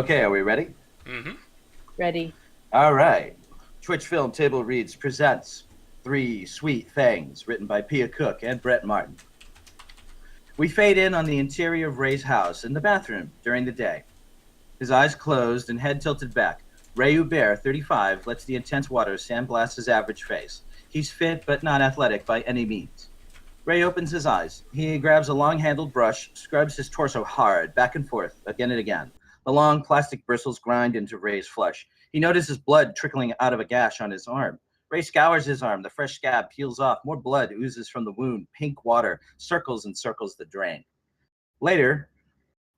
Okay, are we ready? Mm-hmm. Ready. All right. Twitch Film Table Reads presents Three Sweet Things, written by Pia Cook and Brett Martin. We fade in on the interior of Ray's house in the bathroom during the day. His eyes closed and head tilted back. Ray Hubert, 35, lets the intense water sandblast his average face. He's fit but not athletic by any means. Ray opens his eyes. He grabs a long-handled brush, scrubs his torso hard, back and forth, again and again. The long plastic bristles grind into Ray's flesh. He notices blood trickling out of a gash on his arm. Ray scours his arm. The fresh scab peels off. More blood oozes from the wound. Pink water circles and circles the drain. Later,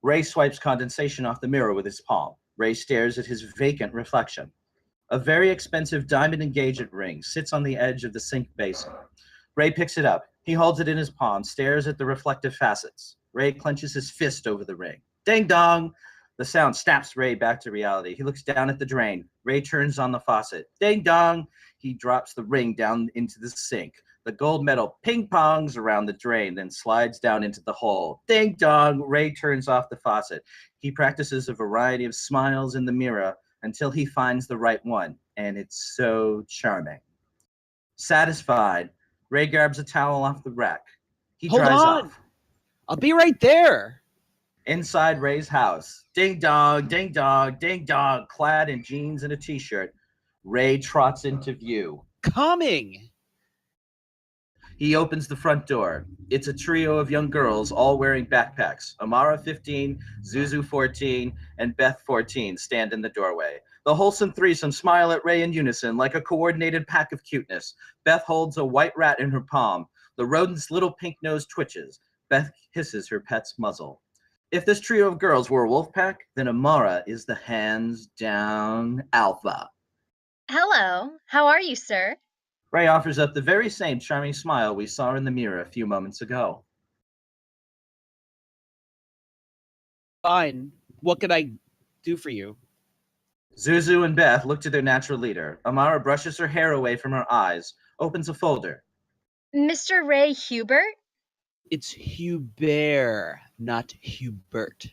Ray swipes condensation off the mirror with his palm. Ray stares at his vacant reflection. A very expensive diamond engagement ring sits on the edge of the sink basin. Ray picks it up. He holds it in his palm, stares at the reflective facets. Ray clenches his fist over the ring. Ding dong! The sound snaps Ray back to reality. He looks down at the drain. Ray turns on the faucet. Ding dong! He drops the ring down into the sink. The gold metal ping-pongs around the drain, then slides down into the hole. Ding dong! Ray turns off the faucet. He practices a variety of smiles in the mirror until he finds the right one, and it's so charming. Satisfied, Ray grabs a towel off the rack. He Hold dries on. off. I'll be right there. Inside Ray's house, ding dong, ding dong, ding dong, clad in jeans and a t-shirt, Ray trots into view. Coming. He opens the front door. It's a trio of young girls, all wearing backpacks. Amara, 15, Zuzu, 14, and Beth, 14, stand in the doorway. The wholesome threesome smile at Ray in unison, like a coordinated pack of cuteness. Beth holds a white rat in her palm. The rodent's little pink nose twitches. Beth kisses her pet's muzzle. If this trio of girls were a wolf pack, then Amara is the hands-down alpha. Hello, how are you, sir? Ray offers up the very same charming smile we saw in the mirror a few moments ago. Fine. What can I do for you? Zuzu and Beth look to their natural leader. Amara brushes her hair away from her eyes, opens a folder. Mr. Ray Hubert? It's Hubert, not Hubert.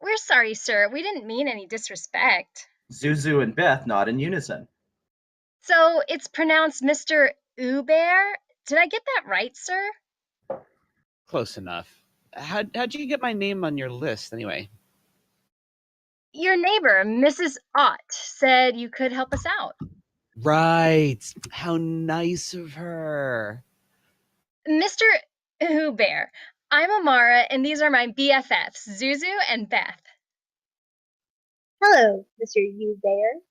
We're sorry, sir. We didn't mean any disrespect. Zuzu and Beth nod in unison. So it's pronounced Mr. Hubert? Did I get that right, sir? Close enough. How'd you get my name on your list, anyway? Your neighbor, Mrs. Ott, said you could help us out. Right. How nice of her. Mr. Hubert, I'm Amara, and these are my BFFs, Zuzu and Beth. Hello, Mr. Hubert.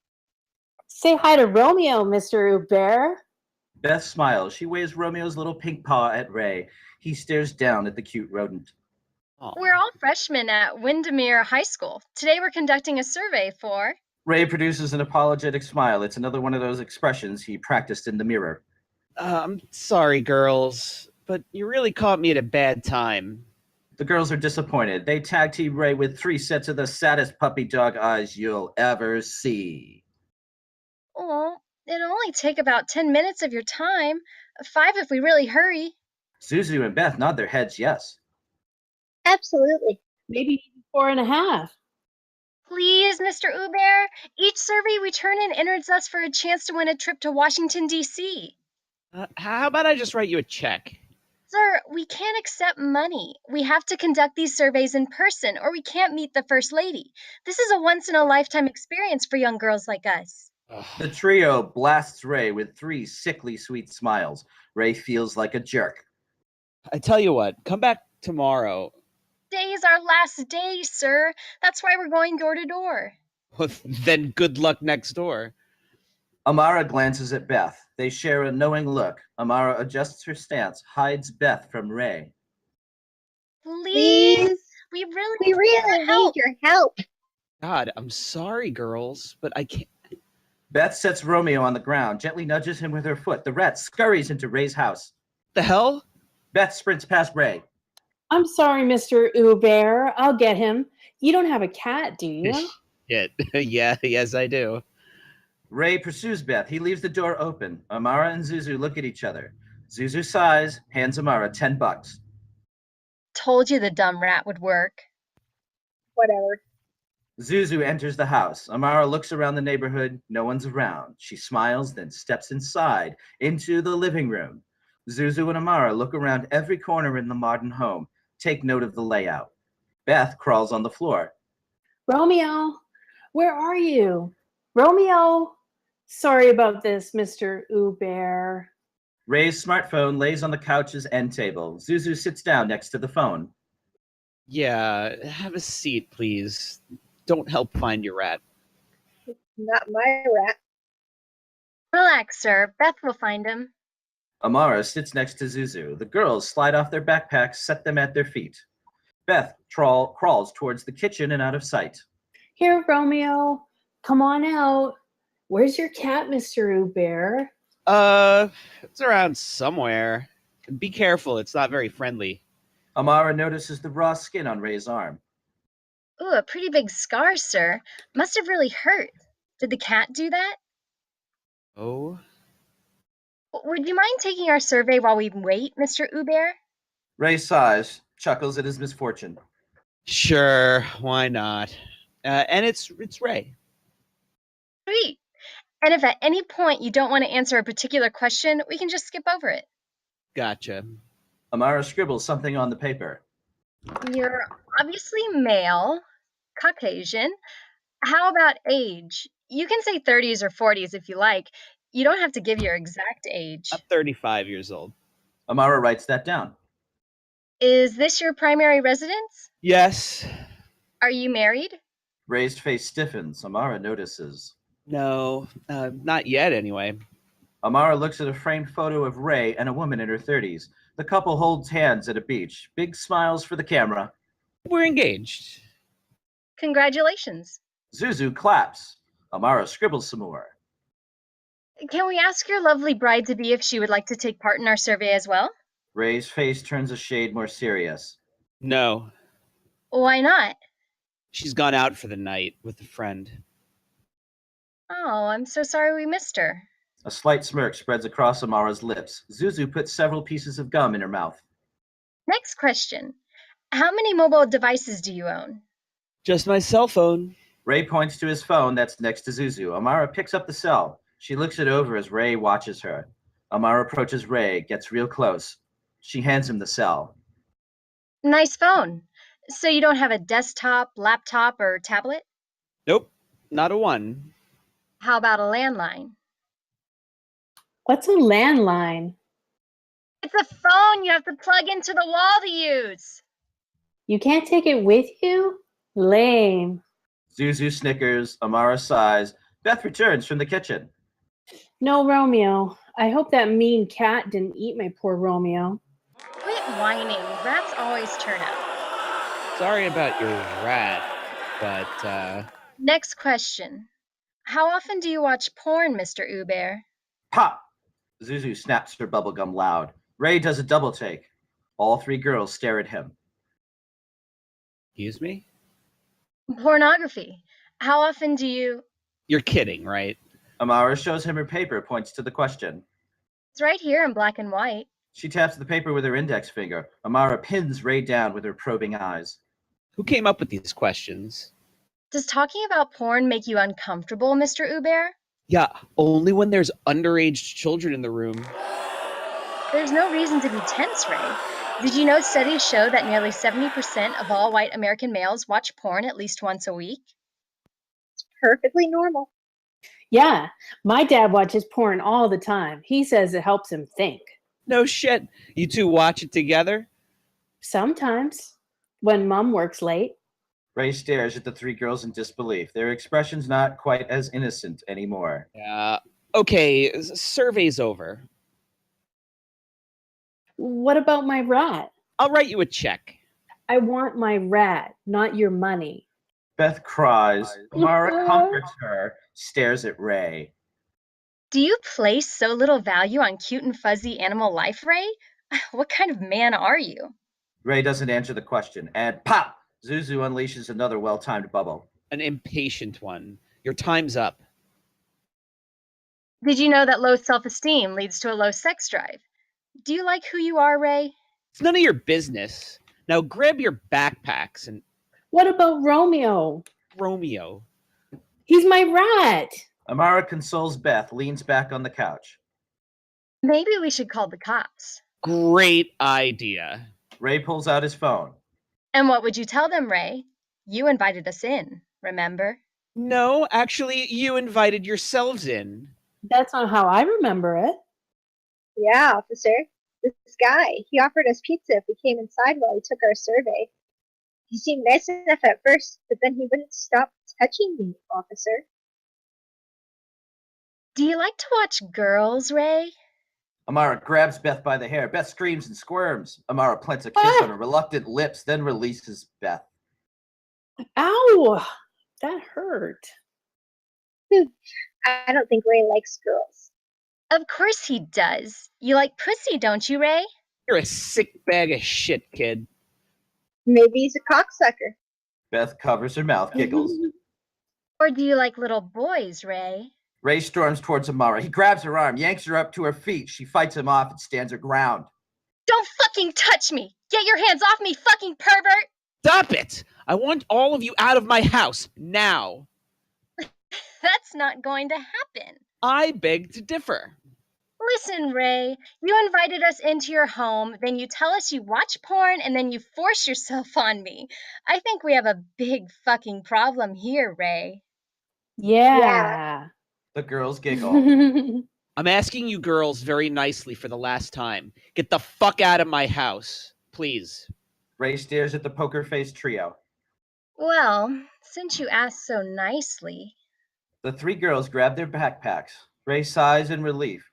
Say hi to Romeo, Mr. Hubert. Beth smiles. She waves Romeo's little pink paw at Ray. He stares down at the cute rodent. Aw. We're all freshmen at Windermere High School. Today we're conducting a survey for... Ray produces an apologetic smile. It's another one of those expressions he practiced in the mirror. I'm sorry, girls, but you really caught me at a bad time. The girls are disappointed. They tag team Ray with 3 sets of the saddest puppy dog eyes you'll ever see. Oh, it'll only take about 10 minutes of your time. 5 if we really hurry. Zuzu and Beth nod their heads yes. Absolutely. Maybe even 4.5. Please, Mr. Hubert. Each survey we turn in enters us for a chance to win a trip to Washington, D.C. How about I just write you a check? Sir, we can't accept money. We have to conduct these surveys in person, or we can't meet the First Lady. This is a once-in-a-lifetime experience for young girls like us. The trio blasts Ray with 3 sickly sweet smiles. Ray feels like a jerk. I tell you what, come back tomorrow. Today's our last day, sir. That's why we're going door to door. Well, then good luck next door. Amara glances at Beth. They share a knowing look. Amara adjusts her stance, hides Beth from Ray. Please? We really We really need help. need your help. God, I'm sorry, girls, but I can't. Beth sets Romeo on the ground, gently nudges him with her foot. The rat scurries into Ray's house. The hell? Beth sprints past Ray. I'm sorry, Mr. Hubert. I'll get him. You don't have a cat, do you? Yeah, yes, I do. Ray pursues Beth. He leaves the door open. Amara and Zuzu look at each other. Zuzu sighs, hands Amara $10. Told you the dumb rat would work. Whatever. Zuzu enters the house. Amara looks around the neighborhood. No one's around. She smiles, then steps inside into the living room. Zuzu and Amara look around every corner in the modern home. Take note of the layout. Beth crawls on the floor. Romeo, where are you? Romeo! Sorry about this, Mr. Uber. Ray's smartphone lays on the couch's end table. Zuzu sits down next to the phone. Yeah, have a seat, please. Don't help find your rat. Not my rat. Relax, sir. Beth will find him. Amara sits next to Zuzu. The girls slide off their backpacks, set them at their feet. Beth crawls towards the kitchen and out of sight. Here, Romeo. Come on out. Where's your cat, Mr. Uber? It's around somewhere. Be careful, it's not very friendly. Amara notices the raw skin on Ray's arm. Ooh, a pretty big scar, sir. Must have really hurt. Did the cat do that? Oh? Would you mind taking our survey while we wait, Mr. Uber? Ray sighs, chuckles at his misfortune. Sure, why not? And it's Ray. Sweet. And if at any point you don't want to answer a particular question, we can just skip over it. Gotcha. Amara scribbles something on the paper. You're obviously male, Caucasian. How about age? You can say 30s or 40s if you like. You don't have to give your exact age. I'm 35 years old. Amara writes that down. Is this your primary residence? Yes. Are you married? Ray's face stiffens. Amara notices. No, not yet anyway. Amara looks at a framed photo of Ray and a woman in her 30s. The couple holds hands at a beach. Big smiles for the camera. We're engaged. Congratulations. Zuzu claps. Amara scribbles some more. Can we ask your lovely bride-to-be if she would like to take part in our survey as well? Ray's face turns a shade more serious. No, Why not? she's gone out for the night with a friend. Oh, I'm so sorry we missed her. A slight smirk spreads across Amara's lips. Zuzu puts several pieces of gum in her mouth. Next question. How many mobile devices do you own? Just my cell phone. Ray points to his phone that's next to Zuzu. Amara picks up the cell. She looks it over as Ray watches her. Amara approaches Ray, gets real close. She hands him the cell. Nice phone. So you don't have a desktop, laptop, or tablet? Nope, not a one. How about a landline? What's a landline? It's a phone you have to plug into the wall to use. You can't take it with you? Lame. Zuzu snickers. Amara sighs. Beth returns from the kitchen. No, Romeo. I hope that mean cat didn't eat my poor Romeo. Quit whining. Rats always turn out. Sorry about your rat, but, Next question. How often do you watch porn, Mr. Uber? Pop! Zuzu snaps her bubblegum loud. Ray does a double take. All three girls stare at him. excuse me? Pornography. How often do you... You're kidding, right? Amara shows him her paper, points to the question. It's right here in black and white. She taps the paper with her index finger. Amara pins Ray down with her probing eyes. Who came up with these questions? Does talking about porn make you uncomfortable, Mr. Uber? Yeah, only when there's underage children in the room. There's no reason to be tense, Ray. Did you know studies show that nearly 70% of all white American males watch porn at least once a week? Perfectly normal. Yeah, my dad watches porn all the time. He says it helps him think. No shit. You two watch it together? Sometimes, when mom works late. Ray stares at the three girls in disbelief. Their expression's not quite as innocent anymore. Okay, survey's over. What about my rat? I'll write you a check. I want my rat, not your money. Beth cries. Amara comforts her, stares at Ray. Do you place so little value on cute and fuzzy animal life, Ray? What kind of man are you? Ray doesn't answer the question, and pop! Zuzu unleashes another well-timed bubble. An impatient one. Your time's up. Did you know that low self-esteem leads to a low sex drive? Do you like who you are, Ray? It's none of your business. Now grab your backpacks and... What about Romeo? Romeo. He's my rat. Amara consoles Beth, leans back on the couch. Maybe we should call the cops. Great idea. Ray pulls out his phone. And what would you tell them, Ray? You invited us in, remember? No, actually, you invited yourselves in. That's not how I remember it. Yeah, officer. This guy, he offered us pizza if we came inside while he took our survey. He seemed nice enough at first, but then he wouldn't stop touching me, officer. Do you like to watch girls, Ray? Amara grabs Beth by the hair. Beth screams and squirms. Amara plants a kiss on her reluctant lips, then releases Beth. Ow! That hurt. I don't think Ray likes girls. Of course he does. You like pussy, don't you, Ray? You're a sick bag of shit, kid. Maybe he's a cocksucker. Beth covers her mouth, giggles. Or do you like little boys, Ray? Ray storms towards Amara. He grabs her arm, yanks her up to her feet. She fights him off and stands her ground. Don't fucking touch me! Get your hands off me, fucking pervert! Stop it! I want all of you out of my house, now. That's not going to happen. I beg to differ. Listen, Ray, you invited us into your home, then you tell us you watch porn, and then you force yourself on me. I think we have a big fucking problem here, Ray. Yeah. The girls giggle. I'm asking you girls very nicely for the last time. Get the fuck out of my house, please. Ray stares at the poker-faced trio. Well, since you asked so nicely. The three girls grab their backpacks. Ray sighs in relief,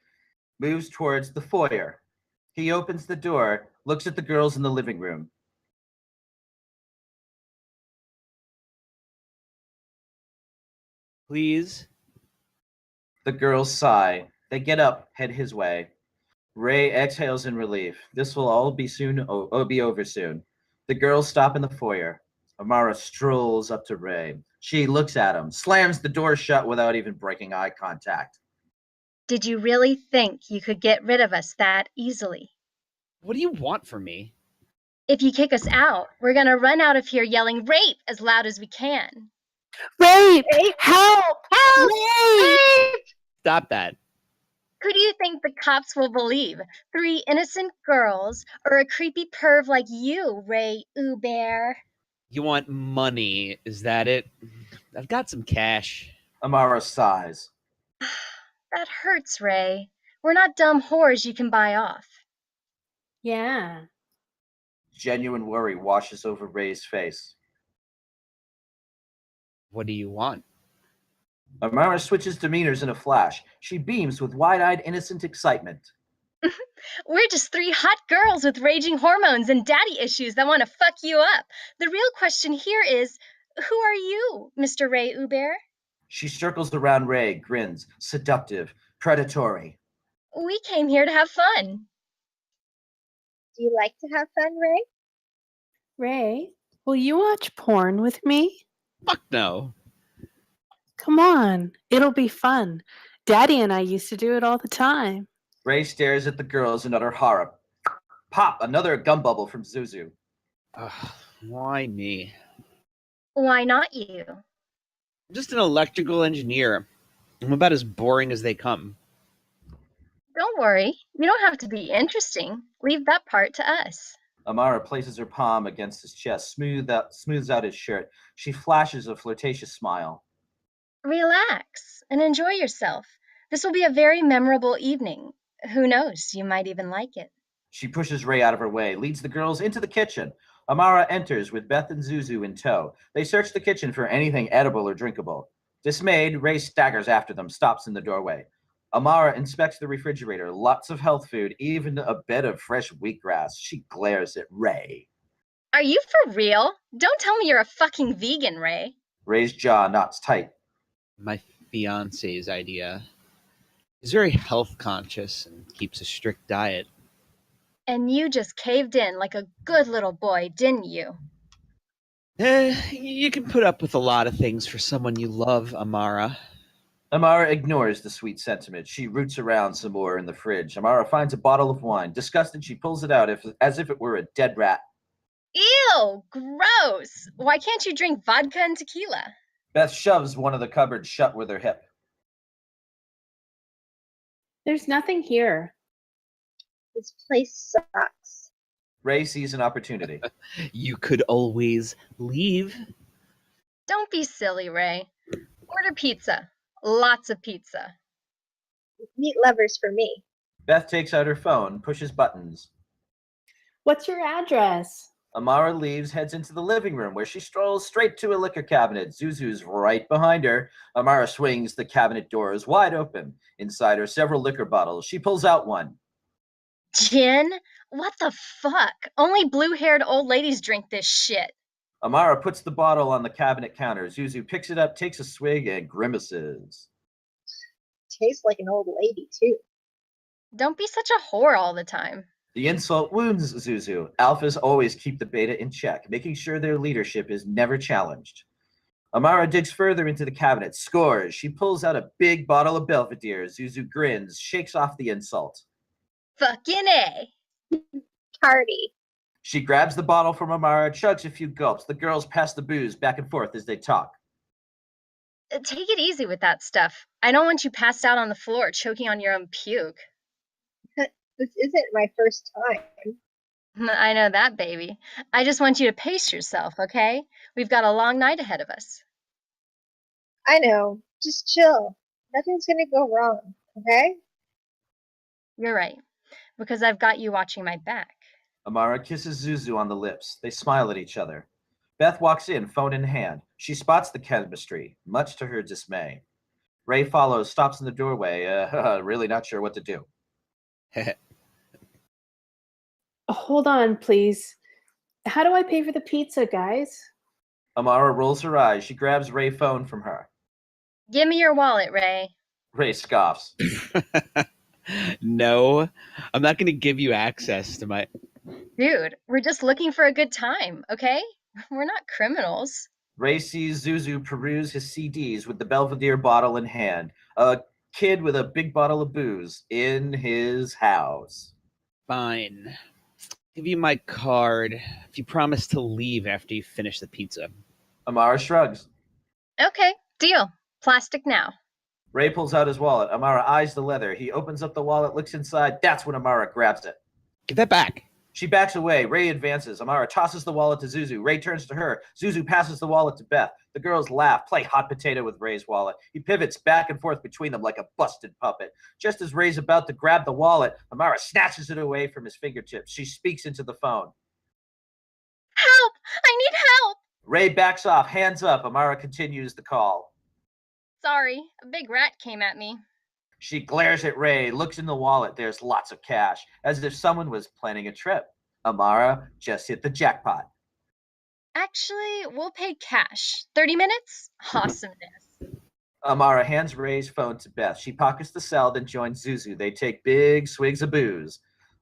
moves towards the foyer. He opens the door, looks at the girls in the living room. Please. The girls sigh. They get up, head his way. Ray exhales in relief. This will all be be over soon. The girls stop in the foyer. Amara strolls up to Ray. She looks at him, slams the door shut without even breaking eye contact. Did you really think you could get rid of us that easily? What do you want from me? If you kick us out, we're gonna run out of here yelling rape as loud as we can. Rape! Rape! Help! Help! Rape! Stop that. Who do you think the cops will believe? 3 innocent girls or a creepy perv like you, Ray Uber? You want money, is that it? I've got some cash. Amara sighs. That hurts, Ray. We're not dumb whores you can buy off. Yeah. Genuine worry washes over Ray's face. What do you want? Amara switches demeanors in a flash. She beams with wide-eyed, innocent excitement. We're just 3 hot girls with raging hormones and daddy issues that want to fuck you up. The real question here is, who are you, Mr. Ray Uber? She circles around Ray, grins, seductive, predatory. We came here to have fun. Do you like to have fun, Ray? Ray, will you watch porn with me? Fuck no. Come on. It'll be fun. Daddy and I used to do it all the time. Ray stares at the girls in utter horror. Pop! Another gum bubble from Zuzu. Ugh, why me? Why not you? I'm just an electrical engineer. I'm about as boring as they come. Don't worry. You don't have to be interesting. Leave that part to us. Amara places her palm against his chest, smooths out his shirt. She flashes a flirtatious smile. Relax and enjoy yourself. This will be a very memorable evening. Who knows, you might even like it. She pushes Ray out of her way, leads the girls into the kitchen. Amara enters with Beth and Zuzu in tow. They search the kitchen for anything edible or drinkable. Dismayed, Ray staggers after them, stops in the doorway. Amara inspects the refrigerator, lots of health food, even a bed of fresh wheatgrass. She glares at Ray. Are you for real? Don't tell me you're a fucking vegan, Ray. Ray's jaw knots tight. My fiance's idea. He's very health conscious and keeps a strict diet. And you just caved in like a good little boy, didn't you? You can put up with a lot of things for someone you love, Amara. Amara ignores the sweet sentiment. She roots around some more in the fridge. Amara finds a bottle of wine. Disgusted, she pulls it out as if it were a dead rat. Ew, gross. Why can't you drink vodka and tequila? Beth shoves one of the cupboards shut with her hip. There's nothing here. This place sucks. Ray sees an opportunity. You could always leave. Don't be silly, Ray. Order pizza. Lots of pizza. Meat lovers for me. Beth takes out her phone, pushes buttons. What's your address? Amara leaves, heads into the living room, where she strolls straight to a liquor cabinet. Zuzu's right behind her. Amara swings the cabinet doors wide open. Inside are several liquor bottles. She pulls out one. Gin? What the fuck? Only blue-haired old ladies drink this shit. Amara puts the bottle on the cabinet counter. Zuzu picks it up, takes a swig, and grimaces. Tastes like an old lady, too. Don't be such a whore all the time. The insult wounds Zuzu. Alphas always keep the beta in check, making sure their leadership is never challenged. Amara digs further into the cabinet, scores. She pulls out a big bottle of Belvedere. Zuzu grins, shakes off the insult. Fucking A. Party. She grabs the bottle from Amara, chugs a few gulps. The girls pass the booze back and forth as they talk. Take it easy with that stuff. I don't want you passed out on the floor choking on your own puke. This isn't my first time. I know that, baby. I just want you to pace yourself, okay? We've got a long night ahead of us. I know. Just chill. Nothing's gonna go wrong, okay? You're right, because I've got you watching my back. Amara kisses Zuzu on the lips. They smile at each other. Beth walks in, phone in hand. She spots the chemistry, much to her dismay. Ray follows, stops in the doorway, really not sure what to do. Hold on, please. How do I pay for the pizza, guys? Amara rolls her eyes. She grabs Ray's phone from her. Give me your wallet, Ray. Ray scoffs. No, I'm not going to give you access to my... Dude, we're just looking for a good time, okay? We're not criminals. Ray sees Zuzu peruse his CDs with the Belvedere bottle in hand. A kid with a big bottle of booze in his house. Fine. Give you my card if you promise to leave after you finish the pizza. Amara shrugs. Okay, deal. Plastic now. Ray pulls out his wallet. Amara eyes the leather. He opens up the wallet, looks inside. That's when Amara grabs it. Give that back. She backs away. Ray advances. Amara tosses the wallet to Zuzu. Ray turns to her. Zuzu passes the wallet to Beth. The girls laugh, play hot potato with Ray's wallet. He pivots back and forth between them like a busted puppet. Just as Ray's about to grab the wallet, Amara snatches it away from his fingertips. She speaks into the phone. Help! I need help! Ray backs off, hands up. Amara continues the call. Sorry, a big rat came at me. She glares at Ray, looks in the wallet. There's lots of cash, as if someone was planning a trip. Amara just hit the jackpot. Actually, we'll pay cash. 30 minutes? Awesomeness. Amara hands Ray's phone to Beth. She pockets the cell, then joins Zuzu. They take big swigs of booze.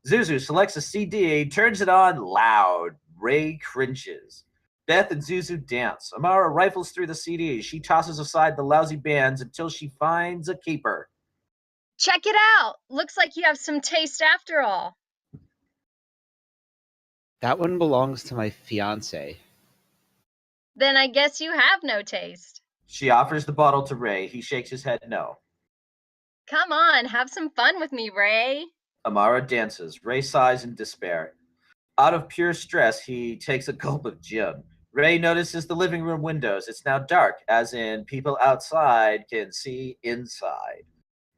Zuzu selects a CD, turns it on loud. Ray cringes. Beth and Zuzu dance. Amara rifles through the CDs. She tosses aside the lousy bands until she finds a keeper. Check it out. Looks like you have some taste after all. That one belongs to my fiance. Then I guess you have no taste. She offers the bottle to Ray. He shakes his head no. Come on, have some fun with me, Ray. Amara dances. Ray sighs in despair. Out of pure stress, he takes a gulp of gin. Ray notices the living room windows. It's now dark, as in people outside can see inside.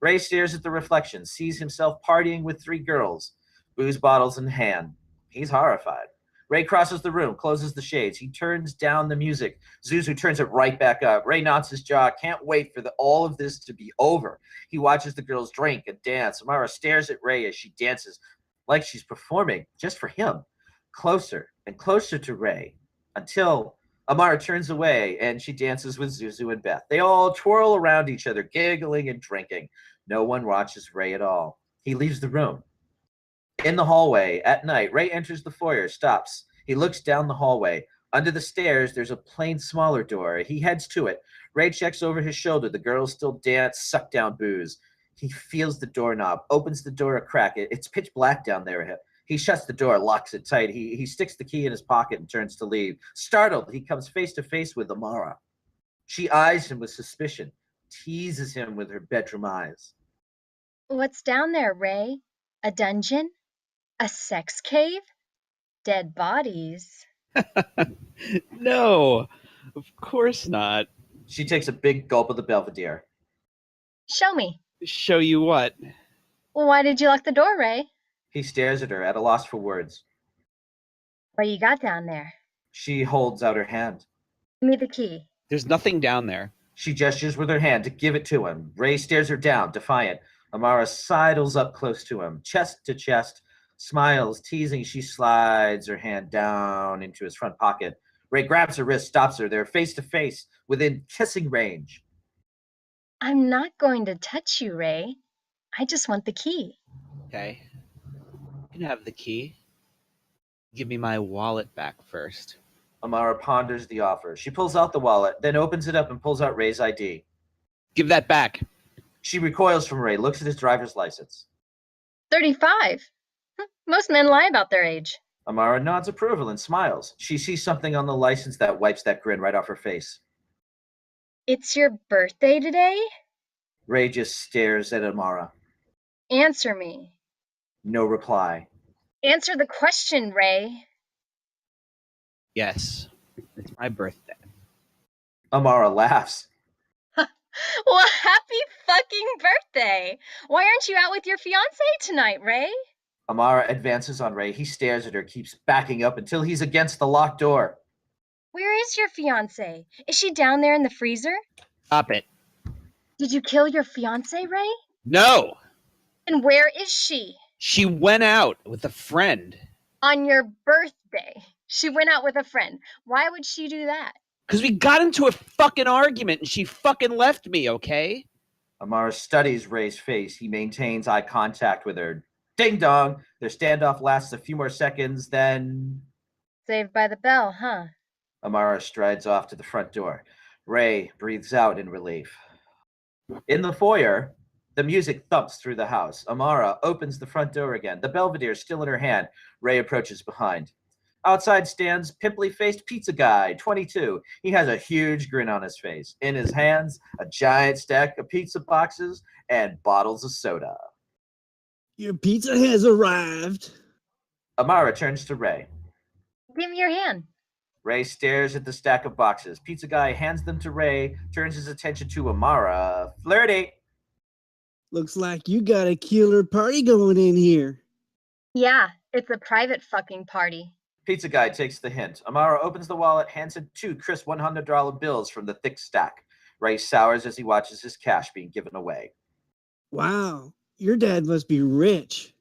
Ray stares at the reflection, sees himself partying with 3 girls, booze bottles in hand. He's horrified. Ray crosses the room, closes the shades. He turns down the music. Zuzu turns it right back up. Ray nods his jaw, can't wait for all of this to be over. He watches the girls drink and dance. Amara stares at Ray as she dances, like she's performing just for him. Closer and closer to Ray, until Amara turns away and she dances with Zuzu and Beth. They all twirl around each other, giggling and drinking. No one watches Ray at all. He leaves the room. In the hallway, at night, Ray enters the foyer, stops. He looks down the hallway. Under the stairs, there's a plain, smaller door. He heads to it. Ray checks over his shoulder. The girls still dance, suck down booze. He feels the doorknob, opens the door a crack. It's pitch black down there. He shuts the door, locks it tight. He sticks the key in his pocket and turns to leave. Startled, he comes face to face with Amara. She eyes him with suspicion, teases him with her bedroom eyes. What's down there, Ray? A dungeon? A sex cave? Dead bodies? No, of course not. She takes a big gulp of the Belvedere. Show me. Show you what? Why did you lock the door, Ray? He stares at her, at a loss for words. What you got down there? She holds out her hand. Give me the key. There's nothing down there. She gestures with her hand to give it to him. Ray stares her down, defiant. Amara sidles up close to him, chest to chest, smiles, teasing. She slides her hand down into his front pocket. Ray grabs her wrist, stops her. They're face to face, within kissing range. I'm not going to touch you, Ray. I just want the key. Okay. You can have the key. Give me my wallet back first. Amara ponders the offer. She pulls out the wallet, then opens it up and pulls out Ray's ID. Give that back. She recoils from Ray, looks at his driver's license. 35. Most men lie about their age. Amara nods approval and smiles. She sees something on the license that wipes that grin right off her face. It's your birthday today? Ray just stares at Amara. Answer me. No reply. Answer the question, Ray. Yes, it's my birthday. Amara laughs. Well, happy fucking birthday. Why aren't you out with your fiance tonight, Ray? Amara advances on Ray. He stares at her, keeps backing up until he's against the locked door. Where is your fiance? Is she down there in the freezer? Stop it. Did you kill your fiance, Ray? No! And where is she? She went out with a friend. On your birthday. She went out with a friend. Why would she do that? Because we got into a fucking argument and she fucking left me, okay? Amara studies Ray's face. He maintains eye contact with her. Ding dong! Their standoff lasts a few more seconds, then... Saved by the bell, huh? Amara strides off to the front door. Ray breathes out in relief. In the foyer, the music thumps through the house. Amara opens the front door again. The Belvedere still in her hand. Ray approaches behind. Outside stands pimply-faced pizza guy, 22. He has a huge grin on his face. In his hands, a giant stack of pizza boxes and bottles of soda. Your pizza has arrived. Amara turns to Ray. Give me your hand. Ray stares at the stack of boxes. Pizza guy hands them to Ray, turns his attention to Amara. Flirty. Looks like you got a killer party going in here. Yeah, it's a private fucking party. Pizza guy takes the hint. Amara opens the wallet, hands him 2 crisp $100 bills from the thick stack. Ray sours as he watches his cash being given away. Wow, your dad must be rich.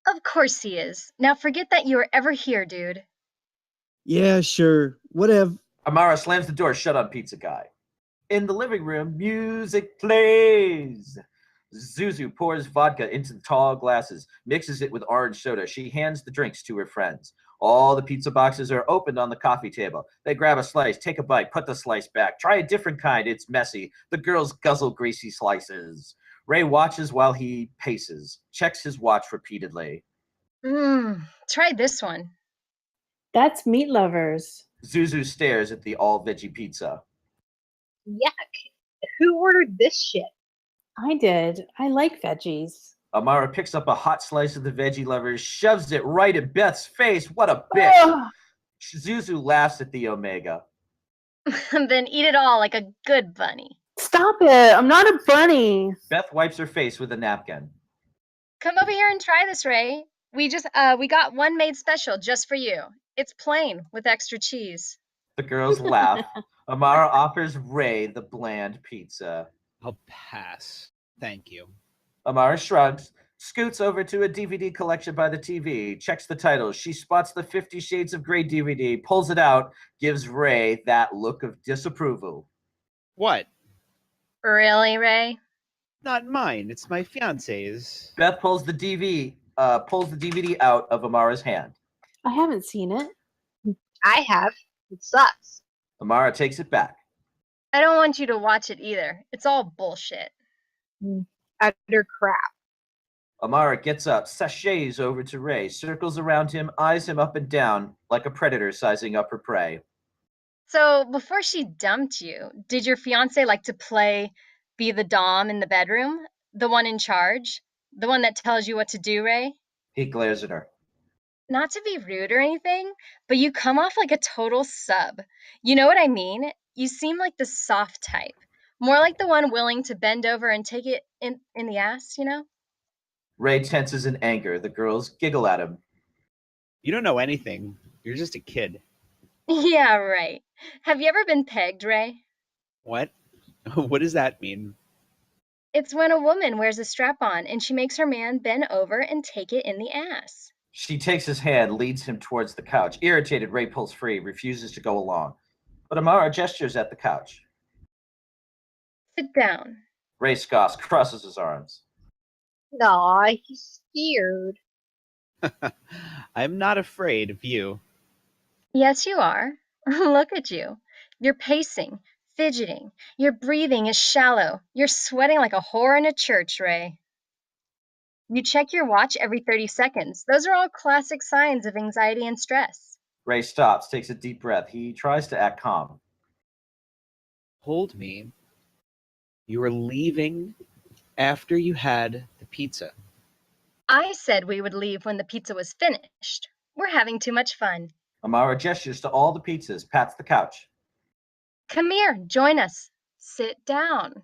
Of course he is. Now forget that you were ever here, dude. Yeah, sure. Whatever. Amara slams the door shut on Pizza Guy. In the living room, music plays. Zuzu pours vodka into tall glasses, mixes it with orange soda. She hands the drinks to her friends. All the pizza boxes are opened on the coffee table. They grab a slice, take a bite, put the slice back. Try a different kind. It's messy. The girls guzzle greasy slices. Ray watches while he paces, checks his watch repeatedly. Try this one. That's Meat Lovers. Zuzu stares at the all-veggie pizza. Yuck. Who ordered this shit? I did. I like veggies. Amara picks up a hot slice of the veggie lovers, shoves it right in Beth's face. What a bitch. Ugh. Zuzu laughs at the Omega. Then eat it all like a good bunny. Stop it. I'm not a bunny. Beth wipes her face with a napkin. Come over here and try this, Ray. We got one made special just for you. It's plain with extra cheese. The girls laugh. Amara offers Ray the bland pizza. I'll pass. Thank you. Amara shrugs, scoots over to a DVD collection by the TV, checks the titles. She spots the 50 Shades of Grey DVD, pulls it out, gives Ray that look of disapproval. What? Really, Ray? Not mine. It's my fiance's. Beth pulls the DVD out of Amara's hand. I haven't seen it. I have. It sucks. Amara takes it back. I don't want you to watch it either. It's all bullshit. Utter crap. Amara gets up, sachets over to Ray, circles around him, eyes him up and down like a predator sizing up her prey. So before she dumped you, did your fiance like to be the dom in the bedroom? The one in charge? The one that tells you what to do, Ray? He glares at her. Not to be rude or anything, but you come off like a total sub. You know what I mean? You seem like the soft type. More like the one willing to bend over and take it in the ass, you know? Ray tenses in anger. The girls giggle at him. You don't know anything. You're just a kid. Yeah, right. Have you ever been pegged, Ray? What? What does that mean? It's when a woman wears a strap on and she makes her man bend over and take it in the ass. She takes his hand, leads him towards the couch. Irritated, Ray pulls free, refuses to go along. But Amara gestures at the couch. Sit down. Ray scoffs, crosses his arms. Aw, he's scared. I'm not afraid of you. Yes, you are. Look at you. You're pacing, fidgeting. Your breathing is shallow. You're sweating like a whore in a church, Ray. You check your watch every 30 seconds. Those are all classic signs of anxiety and stress. Ray stops, takes a deep breath. He tries to act calm. Told me you were leaving after you had the pizza. I said we would leave when the pizza was finished. We're having too much fun. Amara gestures to all the pizzas, pats the couch. Come here, join us. Sit down.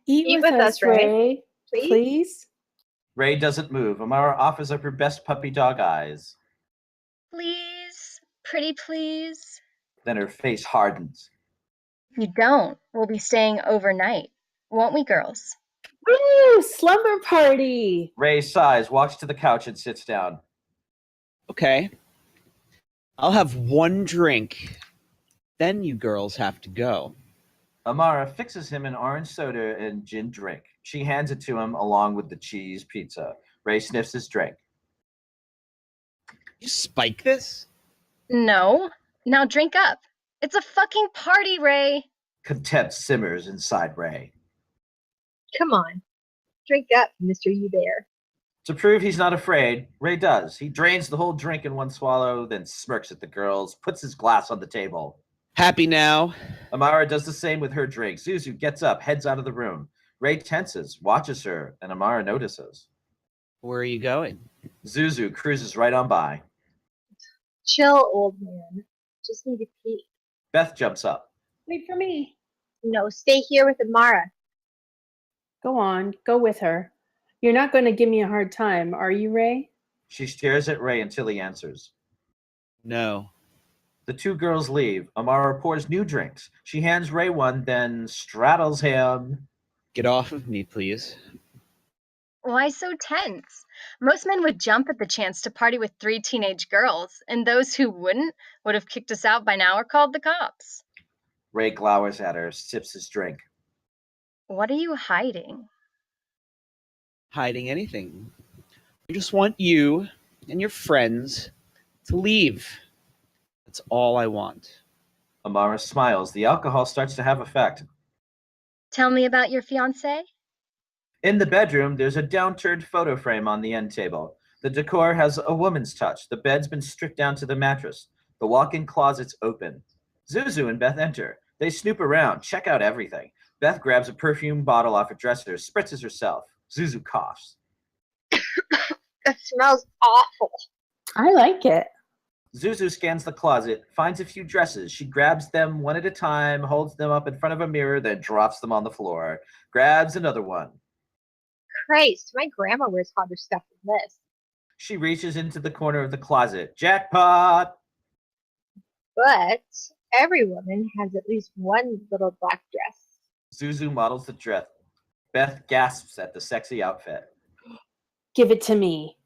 Eat with us, Ray. Please? Please? Ray doesn't move. Amara offers up her best puppy dog eyes. Please, pretty please. Then her face hardens. If you don't, we'll be staying overnight. Won't we, girls? Woo! Slumber party! Ray sighs, walks to the couch, and sits down. Okay. I'll have one drink. Then you girls have to go. Amara fixes him an orange soda and gin drink. She hands it to him along with the cheese pizza. Ray sniffs his drink. You spike this? No. Now drink up. It's a fucking party, Ray. Contempt simmers inside Ray. Come on. Drink up, Mr. Ubear. To prove he's not afraid, Ray does. He drains the whole drink in one swallow, then smirks at the girls, puts his glass on the table. Happy now? Amara does the same with her drink. Zuzu gets up, heads out of the room. Ray tenses, watches her, and Amara notices. Where are you going? Zuzu cruises right on by. Chill, old man. Just need to pee. Beth jumps up. Wait for me. No, stay here with Amara. Go on, go with her. You're not going to give me a hard time, are you, Ray? She stares at Ray until he answers. No. The two girls leave. Amara pours new drinks. She hands Ray one, then straddles him. Get off of me, please. Why so tense? Most men would jump at the chance to party with 3 teenage girls, and those who wouldn't would have kicked us out by now or called the cops. Ray glowers at her, sips his drink. What are you hiding? Hiding anything. I just want you and your friends to leave. That's all I want. Amara smiles. The alcohol starts to have effect. Tell me about your fiancé? In the bedroom, there's a downturned photo frame on the end table. The decor has a woman's touch. The bed's been stripped down to the mattress. The walk-in closet's open. Zuzu and Beth enter. They snoop around, check out everything. Beth grabs a perfume bottle off a dresser, spritzes herself. Zuzu coughs. That smells awful. I like it. Zuzu scans the closet, finds a few dresses. She grabs them one at a time, holds them up in front of a mirror, then drops them on the floor. Grabs another one. Christ, my grandma wears hotter stuff than this. She reaches into the corner of the closet. Jackpot! But every woman has at least one little black dress. Zuzu models the dress. Beth gasps at the sexy outfit. Give it to me.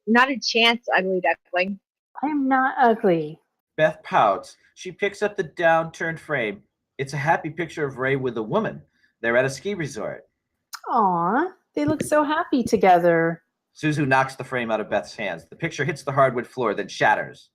Not a chance, ugly duckling. I am not ugly. Beth pouts. She picks up the downturned frame. It's a happy picture of Ray with a woman. They're at a ski resort. Aw, they look so happy together. Zuzu knocks the frame out of Beth's hands. The picture hits the hardwood floor, then shatters.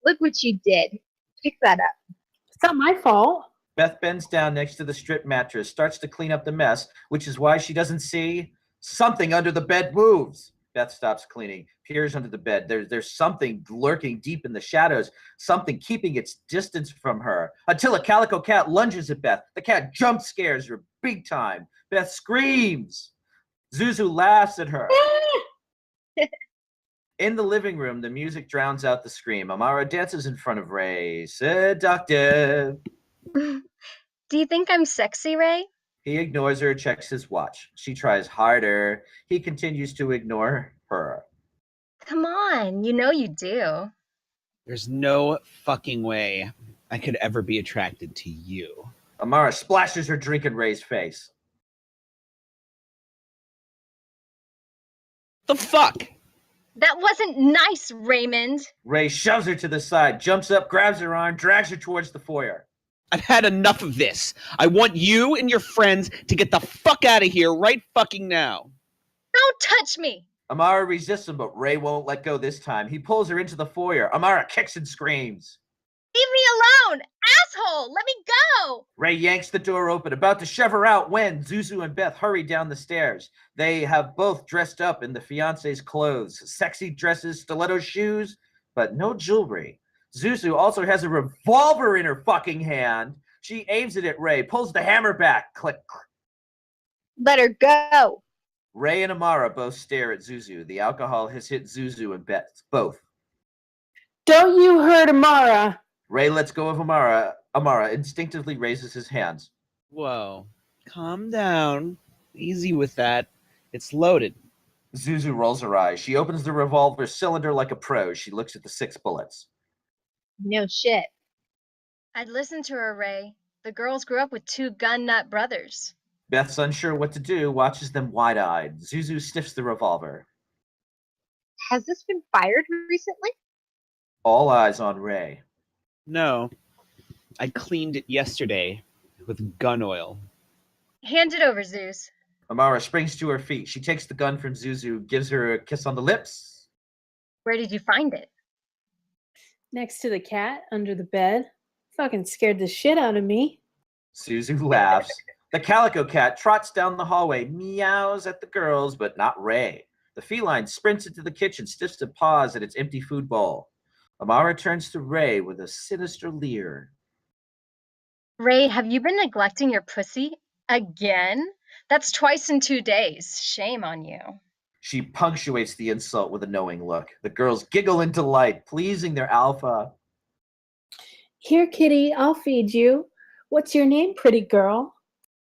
Look what you did. Pick that up. It's not my fault. Beth bends down next to the stripped mattress, starts to clean up the mess, which is why she doesn't see something under the bed moves. Beth stops cleaning, peers under the bed. There's something lurking deep in the shadows, something keeping its distance from her, until a calico cat lunges at Beth. The cat jump scares her big time. Beth screams. Zuzu laughs at her. In the living room, the music drowns out the scream. Amara dances in front of Ray. Seductive. Do you think I'm sexy, Ray? He ignores her, checks his watch. She tries harder. He continues to ignore her. Come on, you know you do. There's no fucking way I could ever be attracted to you. Amara splashes her drink in Ray's face. The fuck? That wasn't nice, Raymond. Ray shoves her to the side, jumps up, grabs her arm, drags her towards the foyer. I've had enough of this. I want you and your friends to get the fuck out of here right fucking now. Don't touch me. Amara resists him, but Ray won't let go this time. He pulls her into the foyer. Amara kicks and screams. Leave me alone, asshole. Let me go. Ray yanks the door open, about to shove her out when Zuzu and Beth hurry down the stairs. They have both dressed up in the fiance's clothes, sexy dresses, stiletto shoes, but no jewelry. Zuzu also has a revolver in her fucking hand. She aims it at Ray, pulls the hammer back. Click. Let her go. Ray and Amara both stare at Zuzu. The alcohol has hit Zuzu and Beth, both. Don't you hurt Amara. Ray lets go of Amara. Amara instinctively raises his hands. Whoa. Calm down. Easy with that. It's loaded. Zuzu rolls her eyes. She opens the revolver cylinder like a pro. She looks at the 6 bullets. No shit. I'd listen to her, Ray. The girls grew up with 2 gun nut brothers. Beth's unsure what to do, watches them wide-eyed. Zuzu sniffs the revolver. Has this been fired recently? All eyes on Ray. No. I cleaned it yesterday with gun oil. Hand it over, Zeus. Amara springs to her feet. She takes the gun from Zuzu, gives her a kiss on the lips. Where did you find it? Next to the cat under the bed. Fucking scared the shit out of me. Zuzu laughs. The calico cat trots down the hallway, meows at the girls, but not Ray. The feline sprints into the kitchen, stiffs its paws at its empty food bowl. Amara turns to Ray with a sinister leer. Ray, have you been neglecting your pussy again? That's twice in 2 days. Shame on you. She punctuates the insult with a knowing look. The girls giggle in delight, pleasing their alpha. Here, kitty, I'll feed you. What's your name, pretty girl?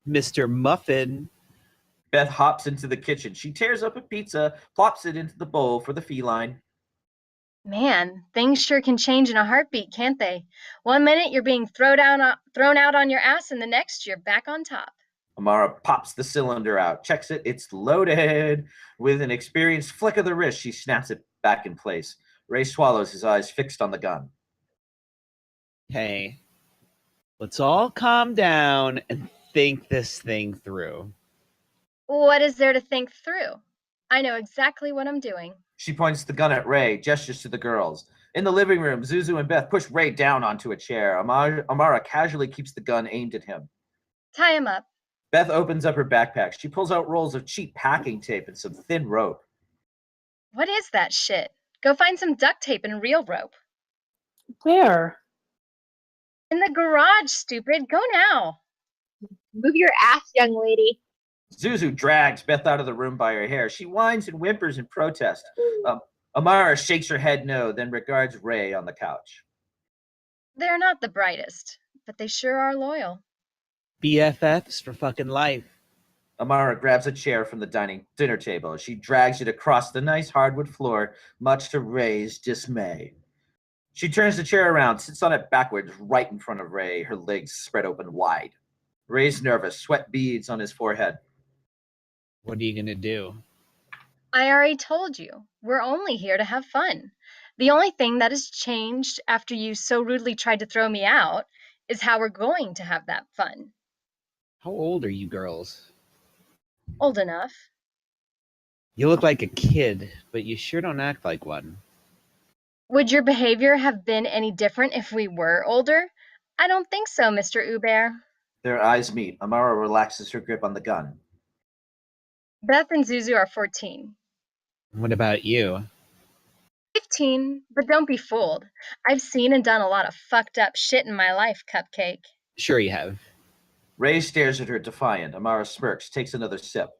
Mr. Muffin. Beth hops into the kitchen. She tears up a pizza, plops it into the bowl for the feline. Man, things sure can change in a heartbeat, can't they? One minute you're being thrown out on your ass, and the next you're back on top. Amara pops the cylinder out, checks it, it's loaded. With an experienced flick of the wrist, she snaps it back in place. Ray swallows, his eyes fixed on the gun. Hey, let's all calm down and think this thing through. What is there to think through? I know exactly what I'm doing. She points the gun at Ray, gestures to the girls. In the living room, Zuzu and Beth push Ray down onto a chair. Amara casually keeps the gun aimed at him. Tie him up. Beth opens up her backpack. She pulls out rolls of cheap packing tape and some thin rope. What is that shit? Go find some duct tape and real rope. Where? In the garage, stupid. Go now. Move your ass, young lady. Zuzu drags Beth out of the room by her hair. She whines and whimpers in protest. Amara shakes her head no, then regards Ray on the couch. They're not the brightest, but they sure are loyal. BFFs for fucking life. Amara grabs a chair from the dinner table. She drags it across the nice hardwood floor, much to Ray's dismay. She turns the chair around, sits on it backwards, right in front of Ray, her legs spread open wide. Ray's nervous, sweat beads on his forehead. What are you gonna do? I already told you. We're only here to have fun. The only thing that has changed after you so rudely tried to throw me out is how we're going to have that fun. How old are you girls? Old enough. You look like a kid, but you sure don't act like one. Would your behavior have been any different if we were older? I don't think so, Mr. Hubert. Their eyes meet. Amara relaxes her grip on the gun. Beth and Zuzu are 14. What about you? 15, but don't be fooled. I've seen and done a lot of fucked up shit in my life, Cupcake. Sure you have. Ray stares at her defiant. Amara smirks, takes another sip.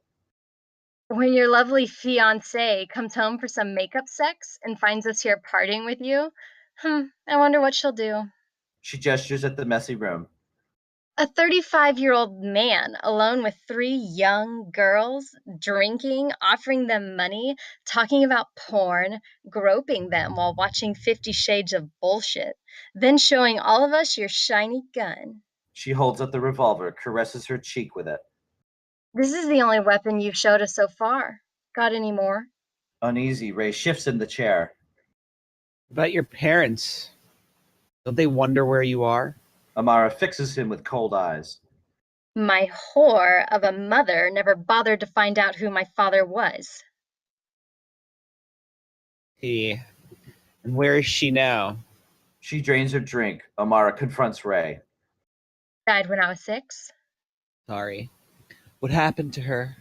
When your lovely fiancé comes home for some makeup sex and finds us here partying with you, I wonder what she'll do. She gestures at the messy room. A 35-year-old man alone with 3 young girls, drinking, offering them money, talking about porn, groping them while watching 50 Shades of bullshit, then showing all of us your shiny gun. She holds up the revolver, caresses her cheek with it. This is the only weapon you've showed us so far. Got any more? Uneasy, Ray shifts in the chair. About your parents. Don't they wonder where you are? Amara fixes him with cold eyes. My whore of a mother never bothered to find out who my father was. And where is she now? She drains her drink. Amara confronts Ray. Died when I was 6. Sorry. What happened to her?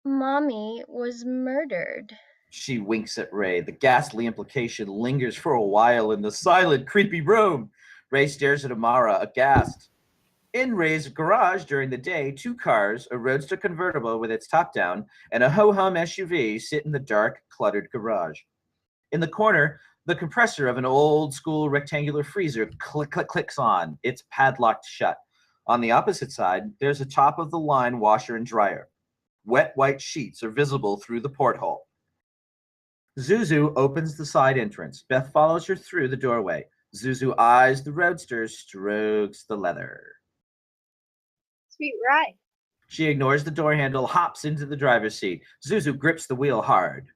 Mommy was murdered. She winks at Ray. The ghastly implication lingers for a while in the silent, creepy room. Ray stares at Amara, aghast. In Ray's garage during the day, 2 cars, a roadster convertible with its top down, and a ho-hum SUV sit in the dark, cluttered garage. In the corner, the compressor of an old-school rectangular freezer clicks on. It's padlocked shut. On the opposite side, there's a top-of-the-line washer and dryer. Wet white sheets are visible through the porthole. Zuzu opens the side entrance. Beth follows her through the doorway. Zuzu eyes the roadster, strokes the leather. Sweet ride. She ignores the door handle, hops into the driver's seat. Zuzu grips the wheel hard.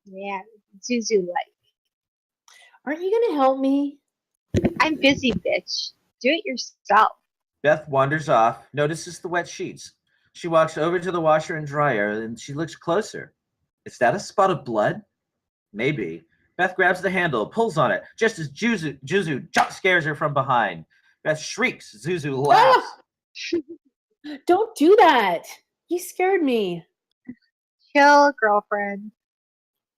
Yeah, Zuzu like. Aren't you going to help me? I'm busy, bitch. Do it yourself. Beth wanders off, notices the wet sheets. She walks over to the washer and dryer, and she looks closer. Is that a spot of blood? Maybe. Beth grabs the handle, pulls on it, just as Zuzu jump scares her from behind. Beth shrieks. Zuzu laughs. Don't do that. You scared me. Chill, girlfriend.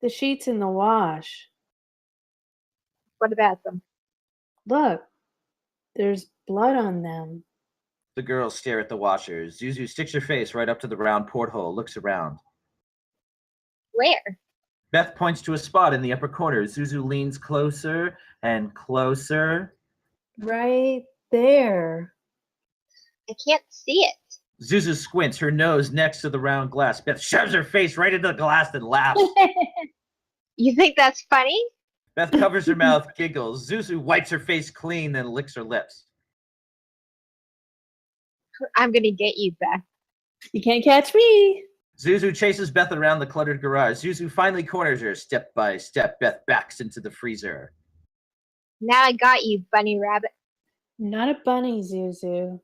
The sheets in the wash. What about them? Look, there's blood on them. The girls stare at the washer. Zuzu sticks her face right up to the round porthole, looks around. Where? Beth points to a spot in the upper corner. Zuzu leans closer and closer. Right there. I can't see it. Zuzu squints, her nose next to the round glass. Beth shoves her face right into the glass and laughs. You think that's funny? Beth covers her mouth, giggles. Zuzu wipes her face clean, then licks her lips. I'm gonna get you, Beth. You can't catch me. Zuzu chases Beth around the cluttered garage. Zuzu finally corners her. Step by step, Beth backs into the freezer. Now I got you, bunny rabbit. Not a bunny, Zuzu.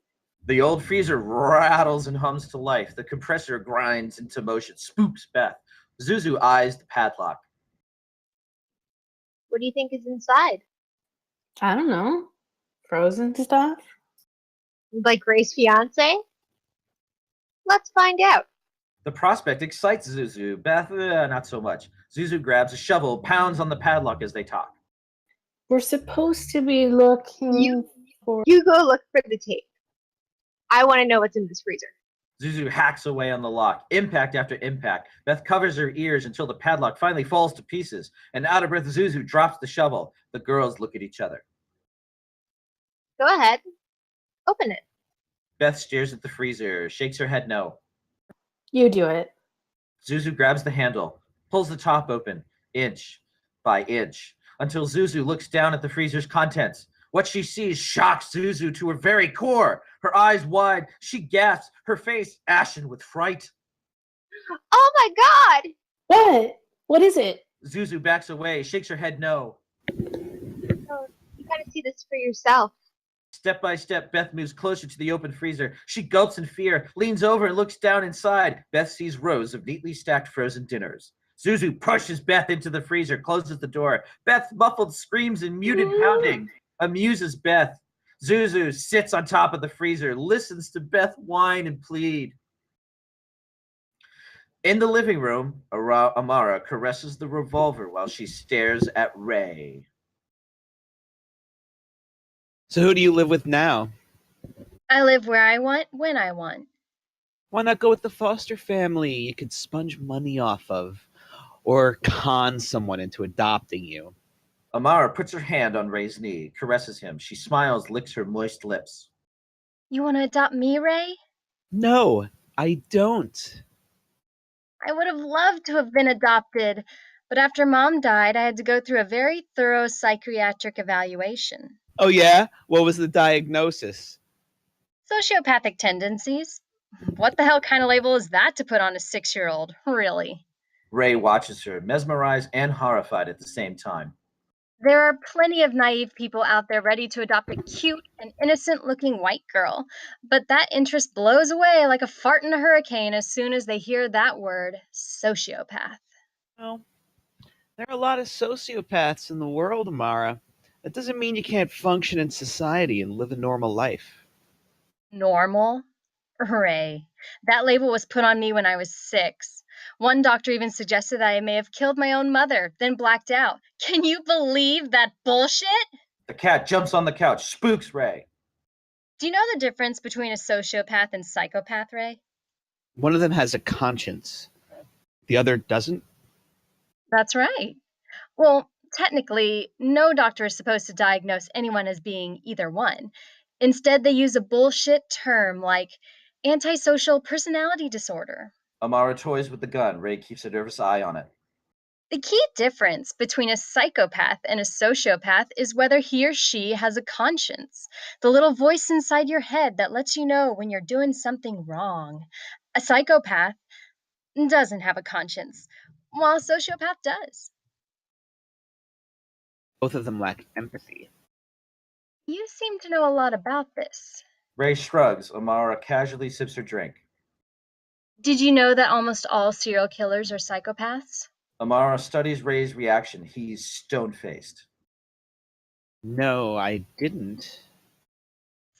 The old freezer rattles and hums to life. The compressor grinds into motion, spooks Beth. Zuzu eyes the padlock. What do you think is inside? I don't know. Frozen stuff? Like Ray's fiance? Let's find out. The prospect excites Zuzu. Beth, not so much. Zuzu grabs a shovel, pounds on the padlock as they talk. We're supposed to be looking for... You go look for the tape. I want to know what's in this freezer. Zuzu hacks away on the lock, impact after impact. Beth covers her ears until the padlock finally falls to pieces. And out of breath, Zuzu drops the shovel. The girls look at each other. Go ahead. Open it. Beth stares at the freezer, shakes her head no. You do it. Zuzu grabs the handle, pulls the top open, inch by inch, until Zuzu looks down at the freezer's contents. What she sees shocks Zuzu to her very core. Her eyes wide, she gasps, her face ashen with fright. Oh my god! What? What is it? Zuzu backs away, shakes her head no. Oh, you gotta see this for yourself. Step by step, Beth moves closer to the open freezer. She gulps in fear, leans over and looks down inside. Beth sees rows of neatly stacked frozen dinners. Zuzu pushes Beth into the freezer, closes the door. Beth's muffled screams and muted pounding amuses Beth. Zuzu sits on top of the freezer, listens to Beth whine and plead. In the living room, Amara caresses the revolver while she stares at Ray. So who do you live with now? I live where I want, when I want. Why not go with the foster family you could sponge money off of? Or con someone into adopting you? Amara puts her hand on Ray's knee, caresses him. She smiles, licks her moist lips. You want to adopt me, Ray? No, I don't. I would have loved to have been adopted, but after Mom died, I had to go through a very thorough psychiatric evaluation. Oh yeah? What was the diagnosis? Sociopathic tendencies. What the hell kind of label is that to put on a 6-year-old? Really? Ray watches her, mesmerized and horrified at the same time. There are plenty of naive people out there ready to adopt a cute and innocent-looking white girl, but that interest blows away like a fart in a hurricane as soon as they hear that word, sociopath. Well, there are a lot of sociopaths in the world, Amara. That doesn't mean you can't function in society and live a normal life. Normal? Hooray. That label was put on me when I was 6. One doctor even suggested that I may have killed my own mother, then blacked out. Can you believe that bullshit? The cat jumps on the couch, spooks Ray. Do you know the difference between a sociopath and psychopath, Ray? One of them has a conscience, the other doesn't. That's right. Well, technically, no doctor is supposed to diagnose anyone as being either one. Instead, they use a bullshit term like antisocial personality disorder. Amara toys with the gun. Ray keeps a nervous eye on it. The key difference between a psychopath and a sociopath is whether he or she has a conscience, the little voice inside your head that lets you know when you're doing something wrong. A psychopath doesn't have a conscience, while a sociopath does. Both of them lack empathy. You seem to know a lot about this. Ray shrugs. Amara casually sips her drink. Did you know that almost all serial killers are psychopaths? Amara studies Ray's reaction. He's stone-faced. No, I didn't.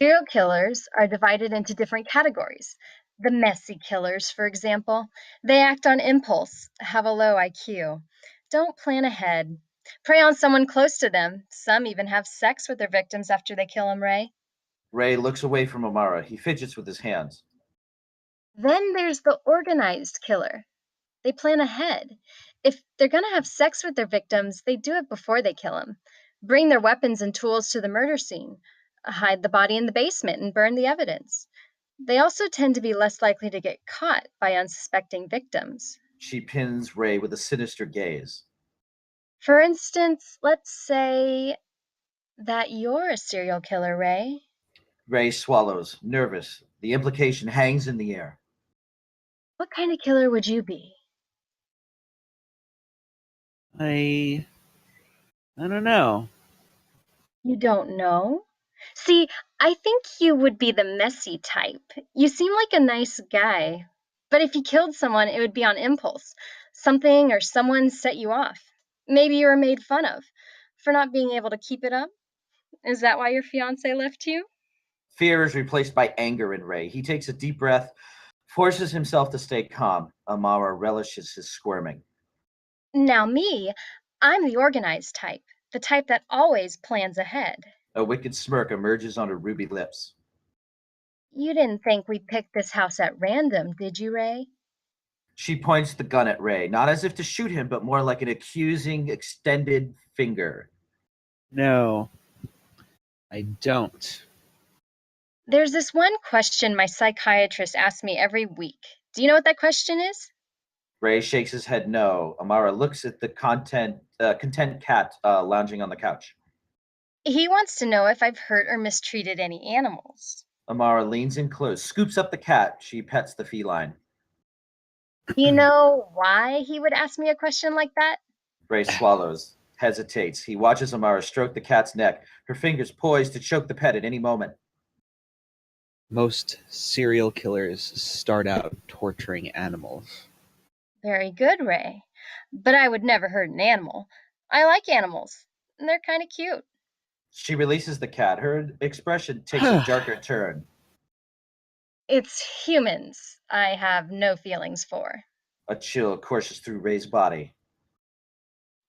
Serial killers are divided into different categories. The messy killers, for example, they act on impulse, have a low IQ, don't plan ahead, prey on someone close to them. Some even have sex with their victims after they kill them, Ray. Ray looks away from Amara. He fidgets with his hands. Then there's the organized killer. They plan ahead. If they're going to have sex with their victims, they do it before they kill them. Bring their weapons and tools to the murder scene, hide the body in the basement, and burn the evidence. They also tend to be less likely to get caught by unsuspecting victims. She pins Ray with a sinister gaze. For instance, let's say that you're a serial killer, Ray. Ray swallows, nervous. The implication hangs in the air. What kind of killer would you be? I don't know. You don't know? See, I think you would be the messy type. You seem like a nice guy. But if you killed someone, it would be on impulse. Something or someone set you off. Maybe you were made fun of for not being able to keep it up. Is that why your fiance left you? Fear is replaced by anger in Ray. He takes a deep breath, forces himself to stay calm. Amara relishes his squirming. Now me, I'm the organized type. The type that always plans ahead. A wicked smirk emerges on her ruby lips. You didn't think we picked this house at random, did you, Ray? She points the gun at Ray, not as if to shoot him, but more like an accusing, extended finger. No, I don't. There's this one question my psychiatrist asks me every week. Do you know what that question is? Ray shakes his head no. Amara looks at the content cat lounging on the couch. He wants to know if I've hurt or mistreated any animals. Amara leans in close, scoops up the cat. She pets the feline. Do you know why he would ask me a question like that? Ray swallows, hesitates. He watches Amara stroke the cat's neck, her fingers poised to choke the pet at any moment. Most serial killers start out torturing animals. Very good, Ray. But I would never hurt an animal. I like animals. They're kind of cute. She releases the cat. Her expression takes a darker turn. It's humans I have no feelings for. A chill courses through Ray's body.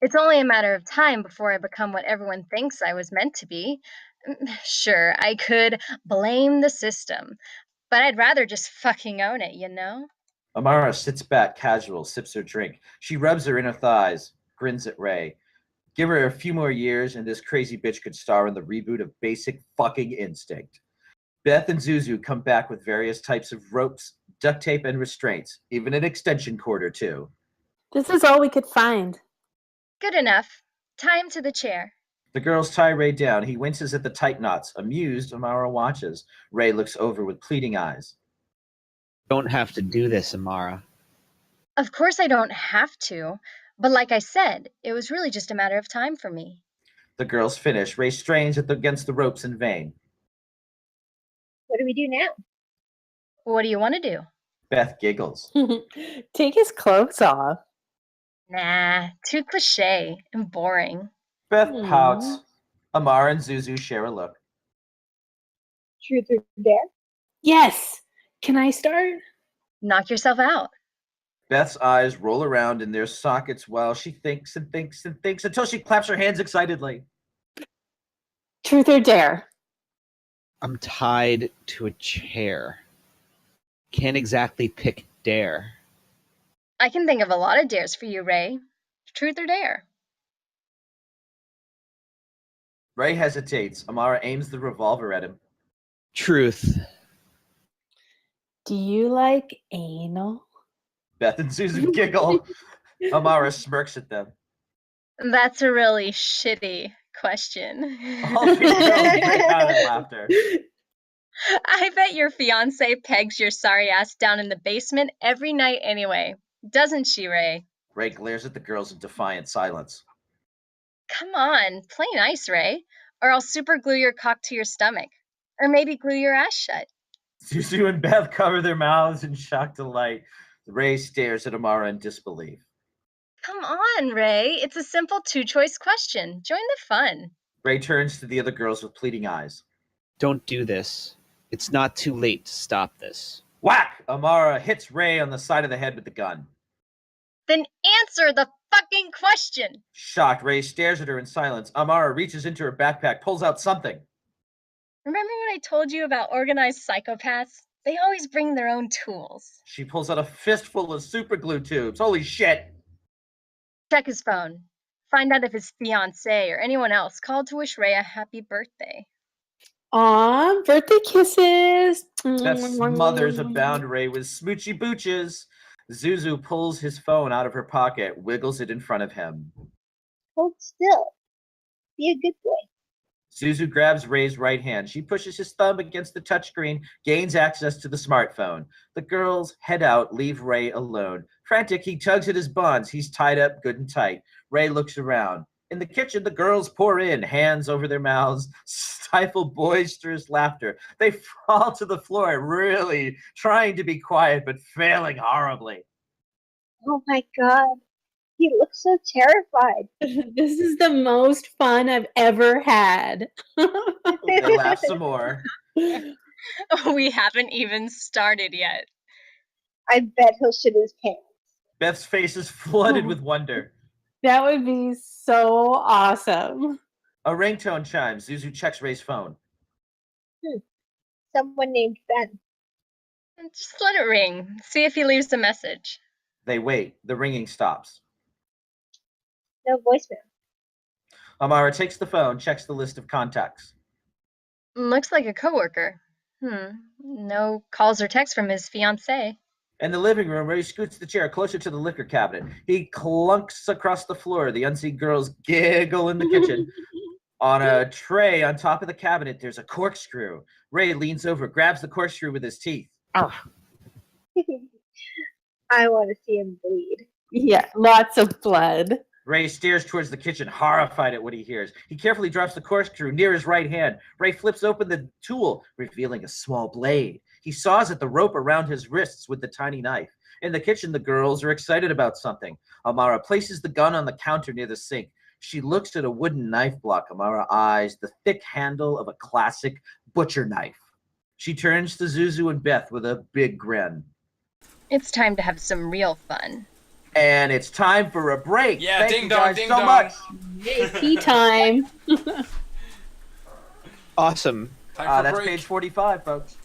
It's only a matter of time before I become what everyone thinks I was meant to be. Sure, I could blame the system, but I'd rather just fucking own it, you know? Amara sits back casual, sips her drink. She rubs her inner thighs, grins at Ray. Give her a few more years, and this crazy bitch could star in the reboot of Basic Fucking Instinct. Beth and Zuzu come back with various types of ropes, duct tape, and restraints, even an extension cord or two. This is all we could find. Good enough. Time to the chair. The girls tie Ray down. He winces at the tight knots. Amused, Amara watches. Ray looks over with pleading eyes. Don't have to do this, Amara. Of course I don't have to, but like I said, it was really just a matter of time for me. The girls finish. Ray strains against the ropes in vain. What do we do now? What do you want to do? Beth giggles. Take his clothes off. Nah, too cliche and boring. Beth pouts. Amara and Zuzu share a look. Truth or dare? Yes. Can I start? Knock yourself out. Beth's eyes roll around in their sockets while she thinks and thinks and thinks until she claps her hands excitedly. Truth or dare? I'm tied to a chair. Can't exactly pick dare. I can think of a lot of dares for you, Ray. Truth or dare? Ray hesitates. Amara aims the revolver at him. Truth. Do you like anal? Beth and Susan giggle. Amara smirks at them. That's a really shitty question. All three girls break out in laughter. I bet your fiance pegs your sorry ass down in the basement every night anyway. Doesn't she, Ray? Ray glares at the girls in defiant silence. Come on, play nice, Ray. Or I'll super glue your cock to your stomach. Or maybe glue your ass shut. Suzu and Beth cover their mouths in shocked delight. Ray stares at Amara in disbelief. Come on, Ray. It's a simple two-choice question. Join the fun. Ray turns to the other girls with pleading eyes. Don't do this. It's not too late to stop this. Whack! Amara hits Ray on the side of the head with the gun. Then answer the fucking question. Shocked, Ray stares at her in silence. Amara reaches into her backpack, pulls out something. Remember what I told you about organized psychopaths? They always bring their own tools. She pulls out a fistful of super glue tubes. Holy shit! Check his phone. Find out if his fiancé or anyone else called to wish Ray a happy birthday. Aw, birthday kisses. Beth smothers abound Ray with smoochy booches. Zuzu pulls his phone out of her pocket, wiggles it in front of him. Hold still. Be a good boy. Zuzu grabs Ray's right hand. She pushes his thumb against the touchscreen, gains access to the smartphone. The girls head out, leave Ray alone. Frantic, he tugs at his bonds. He's tied up good and tight. Ray looks around. In the kitchen, the girls pour in, hands over their mouths, stifle boisterous laughter. They fall to the floor, really trying to be quiet, but failing horribly. Oh my god. He looks so terrified. This is the most fun I've ever had. They laugh some more. We haven't even started yet. I bet he'll shit his pants. Beth's face is flooded with wonder. That would be so awesome. A ringtone chimes. Zuzu checks Ray's phone. Someone named Ben. Just let it ring. See if he leaves a message. They wait. The ringing stops. No voicemail. Amara takes the phone, checks the list of contacts. Looks like a coworker. No calls or texts from his fiancée. In the living room, Ray scoots the chair closer to the liquor cabinet. He clunks across the floor. The unseen girls giggle in the kitchen. On a tray on top of the cabinet, there's a corkscrew. Ray leans over, grabs the corkscrew with his teeth. Oh. I want to see him bleed. Yeah, lots of blood. Ray stares towards the kitchen, horrified at what he hears. He carefully drops the corkscrew near his right hand. Ray flips open the tool, revealing a small blade. He saws at the rope around his wrists with the tiny knife. In the kitchen, the girls are excited about something. Amara places the gun on the counter near the sink. She looks at a wooden knife block. Amara eyes the thick handle of a classic butcher knife. She turns to Zuzu and Beth with a big grin. It's time to have some real fun. And it's time for a break. Yeah, Thank ding you dong, guys ding so dong. much. Yay, tea time. Awesome. Time for That's break. page 45, folks.